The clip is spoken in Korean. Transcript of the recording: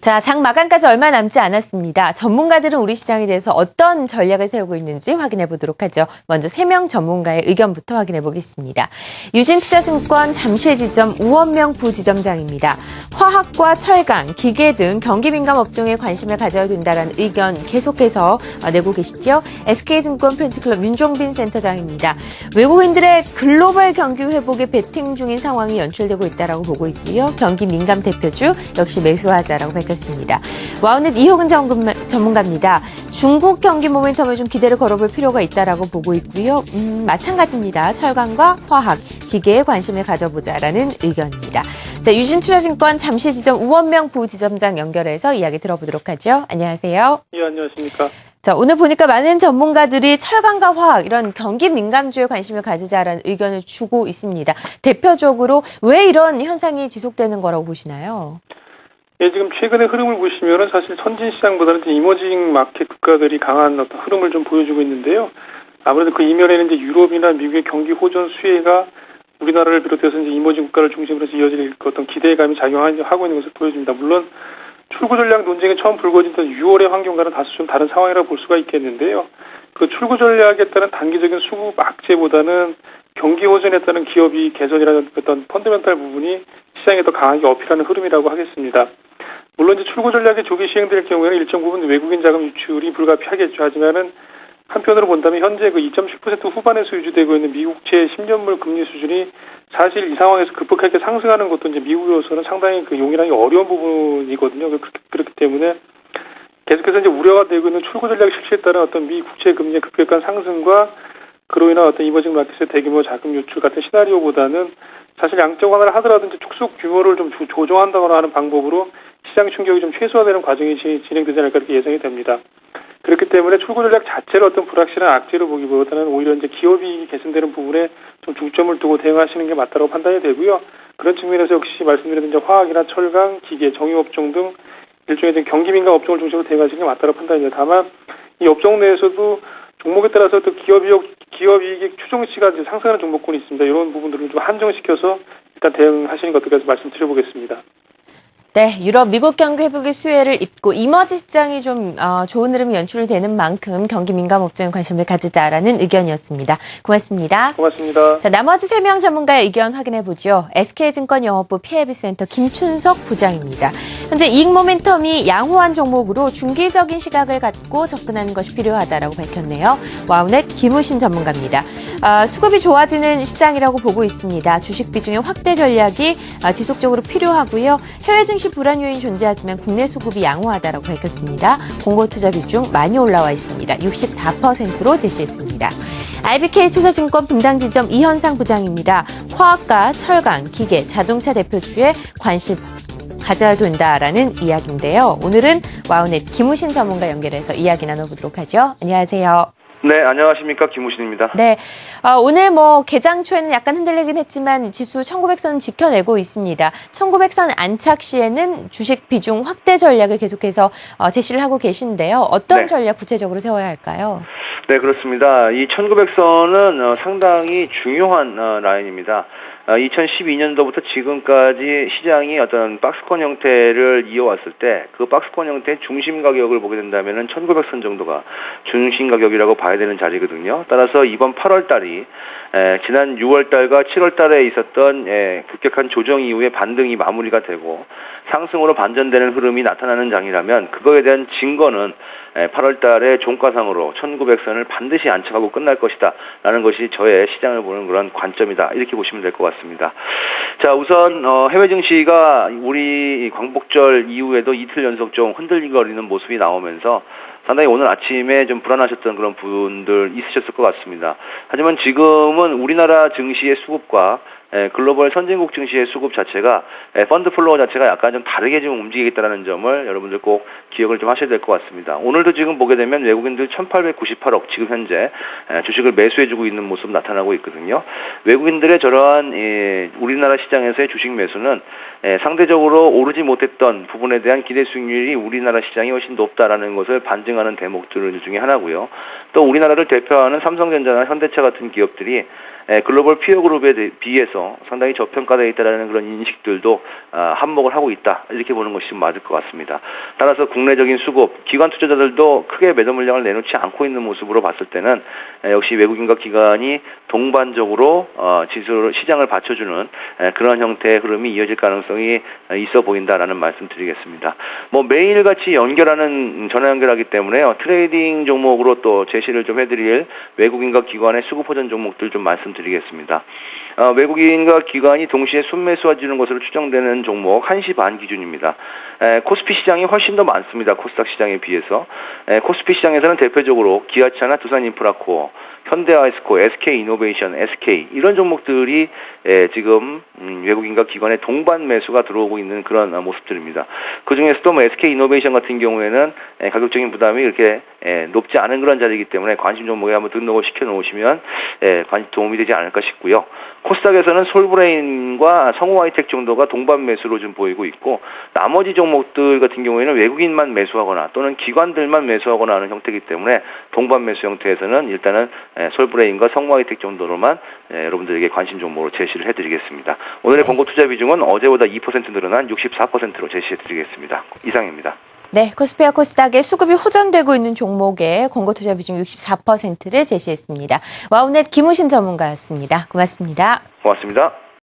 자, 장 마감까지 얼마 남지 않았습니다. 전문가들은 우리 시장에 대해서 어떤 전략을 세우고 있는지 확인해 보도록 하죠. 먼저 3명 전문가의 의견부터 확인해 보겠습니다. 유진투자증권 잠실지점 우원명 부지점장입니다. 화학과 철강, 기계 등 경기 민감 업종에 관심을 가져야 된다는 의견 계속해서 내고 계시죠. SK증권 팬츠클럽 윤종빈 센터장입니다. 외국인들의 글로벌 경기 회복에 베팅 중인 상황이 연출되고 있다고 보고 있고요. 경기 민감 대표주 역시 매수하자라고 밝혔습니다. 와우넷 이효근 전문가입니다. 중국 경기 모멘텀에 좀 기대를 걸어볼 필요가 있다라고 보고 있고요. 마찬가지입니다. 철강과 화학, 기계에 관심을 가져보자라는 의견입니다. 자, 유진투자증권 잠실지점 우원명 부지점장 연결해서 이야기 들어보도록 하죠. 안녕하세요. 예, 안녕하십니까. 자, 오늘 보니까 많은 전문가들이 철강과 화학 이런 경기 민감주에 관심을 가지자라는 의견을 주고 있습니다. 대표적으로 왜 이런 현상이 지속되는 거라고 보시나요? 예, 지금 최근의 흐름을 보시면은 사실 선진 시장보다는 이머징 마켓 국가들이 강한 어떤 흐름을 좀 보여주고 있는데요. 아무래도 그 이면에는 이제 유럽이나 미국의 경기 호전 수혜가 우리나라를 비롯해서 이제 이머징 국가를 중심으로 해서 이어질 어떤 기대감이 작용하고 있는 것을 보여줍니다. 물론 출구 전략 논쟁이 처음 불거졌던 6월의 환경과는 다소 좀 다른 상황이라고 볼 수가 있겠는데요. 그 출구 전략에 따른 단기적인 수급 악재보다는 경기 호전에 따른 기업이 개선이라는 어떤 펀더멘탈 부분이 시장에 더 강하게 어필하는 흐름이라고 하겠습니다. 물론 이제 출구 전략이 조기 시행될 경우에는 일정 부분 외국인 자금 유출이 불가피하겠죠. 하지만은 한편으로 본다면 현재 그 2.7% 후반에서 유지되고 있는 미국채 10년물 금리 수준이 사실 이 상황에서 급격하게 상승하는 것도 이제 미국으로서는 상당히 그 용인하기 어려운 부분이거든요. 그렇기 때문에 계속해서 이제 우려가 되고 있는 출구 전략 실시에 따른 어떤 미 국채 금리의 급격한 상승과 그로 인한 어떤 이머징 마켓의 대규모 자금 유출 같은 시나리오보다는 사실 양적 완화를 하더라도 이제 축소 규모를 좀 조정한다거나 하는 방법으로 시장 충격이 좀 최소화되는 과정이 진행되지 않을까 이렇게 예상이 됩니다. 그렇기 때문에 출구 전략 자체를 어떤 불확실한 악재로 보기보다는 오히려 이제 기업이 개선되는 부분에 좀 중점을 두고 대응하시는 게 맞다고 판단이 되고요. 그런 측면에서 역시 말씀드린 이제 화학이나 철강, 기계, 정유업종 등 일종의 경기 민감 업종을 중심으로 대응하시는 게 맞다고 판단입니다. 다만 이 업종 내에서도 종목에 따라서 또 기업이익 추정치가 이제 상승하는 종목군이 있습니다. 이런 부분들을 좀 한정시켜서 일단 대응하시는 것 어떻게 해서 말씀드려보겠습니다. 네, 유럽, 미국 경기 회복의 수혜를 입고 이머지 시장이 좀 좋은 흐름이 연출되는 만큼 경기 민감 업종에 관심을 가지자라는 의견이었습니다. 고맙습니다. 고맙습니다. 자, 나머지 3명 전문가의 의견 확인해보죠. SK증권 영업부 PAB센터 김춘석 부장입니다. 현재 이익 모멘텀이 양호한 종목으로 중기적인 시각을 갖고 접근하는 것이 필요하다라고 밝혔네요. 와우넷 김우신 전문가입니다. 수급이 좋아지는 시장이라고 보고 있습니다. 주식 비중의 확대 전략이 지속적으로 필요하고요. 해외 증시 불안 요인이 존재하지만 국내 수급이 양호하다라고 밝혔습니다. 공모 투자 비중 많이 올라와 있습니다. 64%로 제시했습니다. IBK 투자증권 분당지점 이현상 부장입니다. 화학과 철강, 기계, 자동차 대표주에 관심 가져야 된다라는 이야기인데요. 오늘은 와우넷 김우신 전문가 연결해서 이야기 나눠보도록 하죠. 안녕하세요. 네, 안녕하십니까. 김우신입니다. 네, 오늘 개장 초에는 약간 흔들리긴 했지만 지수 1900선 지켜내고 있습니다. 1900선 안착 시에는 주식 비중 확대 전략을 계속해서 제시를 하고 계신데요. 어떤 네. 전략 구체적으로 세워야 할까요? 네, 그렇습니다. 이 1900선은 상당히 중요한 라인입니다. 2012년도부터 지금까지 시장이 어떤 박스권 형태를 이어왔을 때 그 박스권 형태의 중심 가격을 보게 된다면은 1900선 정도가 중심 가격이라고 봐야 되는 자리거든요. 따라서 이번 8월 달이 지난 6월 달과 7월 달에 있었던 급격한 조정 이후에 반등이 마무리가 되고 상승으로 반전되는 흐름이 나타나는 장이라면 그거에 대한 증거는 8월 달에 종가상으로 1900선을 반드시 안착하고 끝날 것이다 라는 것이 저의 시장을 보는 그런 관점이다 이렇게 보시면 될 것 같습니다. 자, 우선 해외 증시가 우리 광복절 이후에도 이틀 연속 좀 흔들거리는 모습이 나오면서 상당히 오늘 아침에 좀 불안하셨던 그런 분들 있으셨을 것 같습니다. 하지만 지금은 우리나라 증시의 수급과 글로벌 선진국 증시의 수급 자체가 펀드 플로어 자체가 약간 좀 다르게 좀 움직이겠다는 점을 여러분들 꼭 기억을 좀 하셔야 될 것 같습니다. 오늘도 지금 보게 되면 외국인들 1898억 지금 현재 주식을 매수해주고 있는 모습 나타나고 있거든요. 외국인들의 저러한 우리나라 시장에서의 주식 매수는 상대적으로 오르지 못했던 부분에 대한 기대 수익률이 우리나라 시장이 훨씬 높다라는 것을 반증하는 대목들 중에 하나고요. 또 우리나라를 대표하는 삼성전자나 현대차 같은 기업들이 글로벌 피어 그룹에 비해서 있고요. 상당히 저평가되어 있다는 그런 인식들도 한몫을 하고 있다. 이렇게 보는 것이 좀 맞을 것 같습니다. 따라서 국내적인 수급, 기관 투자자들도 크게 매도 물량을 내놓지 않고 있는 모습으로 봤을 때는 역시 외국인과 기관이 동반적으로 시장을 받쳐주는 그런 형태의 흐름이 이어질 가능성이 있어 보인다라는 말씀 드리겠습니다. 매일같이 전화 연결하기 때문에요. 트레이딩 종목으로 또 제시를 좀 해드릴 외국인과 기관의 수급 호전 종목들 좀 말씀드리겠습니다. 외국인과 기관이 동시에 순매수해주는 것으로 추정되는 종목 1시 반 기준입니다. 코스피 시장이 훨씬 더 많습니다. 코스닥 시장에 비해서. 코스피 시장에서는 대표적으로 기아차나 두산인프라코어, 현대아이스코, SK이노베이션, SK 이런 종목들이 지금 외국인과 기관의 동반 매수가 들어오고 있는 그런 모습들입니다. 그 중에서도 SK이노베이션 같은 경우에는 가격적인 부담이 이렇게 높지 않은 그런 자리이기 때문에 관심 종목에 한번 등록을 시켜놓으시면 도움이 되지 않을까 싶고요. 코스닥에서는 솔브레인과 성우하이텍 정도가 동반 매수로 좀 보이고 있고 나머지 종목들 같은 경우에는 외국인만 매수하거나 또는 기관들만 매수하거나 하는 형태이기 때문에 동반 매수 형태에서는 일단은 솔브레인과 성우하이텍 정도로만 여러분들에게 관심 종목으로 제시를 해드리겠습니다. 오늘의 권고 투자 비중은 어제보다 2% 늘어난 64%로 제시해드리겠습니다. 이상입니다. 네, 코스피와 코스닥의 수급이 호전되고 있는 종목에 권고 투자 비중 64%를 제시했습니다. 와우넷 김우신 전문가였습니다. 고맙습니다. 고맙습니다.